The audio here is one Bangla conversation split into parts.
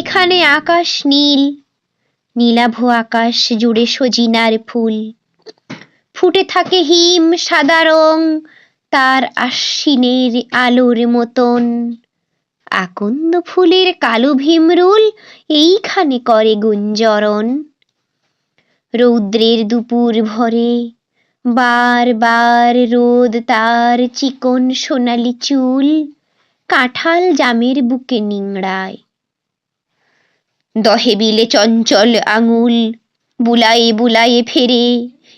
এখানে আকাশ নীল, নীলাভ আকাশ জুড়ে সজিনার ফুল, ফুটে থাকে হিম সাদা রং তার আশ্বিনের আলোর মতন। আকন্দ ফুলের কালো ভীমরুল এইখানে করে গুঞ্জরণ। রৌদ্রের দুপুর ভরে বার বার রোদ তার চিকন সোনালি চুল কাঁঠাল জামের বুকে নিংড়ায়। দহে বিলে চঞ্চল আঙুল বুলায়ে বুলায়ে ফেরে,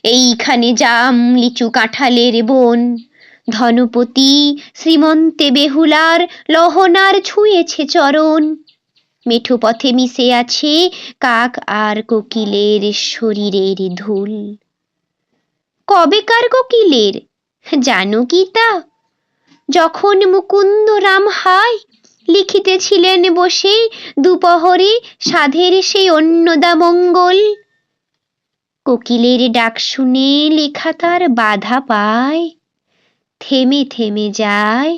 এইখানে জাম লিচু কাঁঠালের বন। ধনপতি শ্রীমন্তে বেহুলার লহনার ছুঁয়েছে চরণ। মেঠো পথে মিশে আছে কাক আর কোকিলের শরীরের ধুল। কবেকার কোকিলের জানো কি তা? যখন মুকুন্দ রাম হায় লিখিতেছিলেন বসে দুপহরে সাধের সেই অন্নদামঙ্গল। কোকিলের ডাক শুনে লেখা তার বাধা পায়, থেমে থেমে যায়।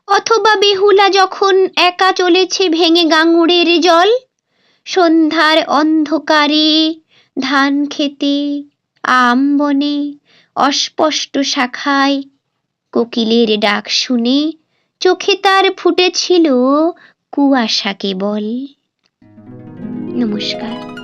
অথবা বেহুলা যখন একা চলেছে ভেঙে গাঙুড়ের জল, সন্ধ্যার অন্ধকারে ধান খেতে আম বনে অস্পষ্ট শাখায় কোকিলের ডাক শুনে চোখে তার ফুটেছিল কুয়াশা কেবল। নমস্কার।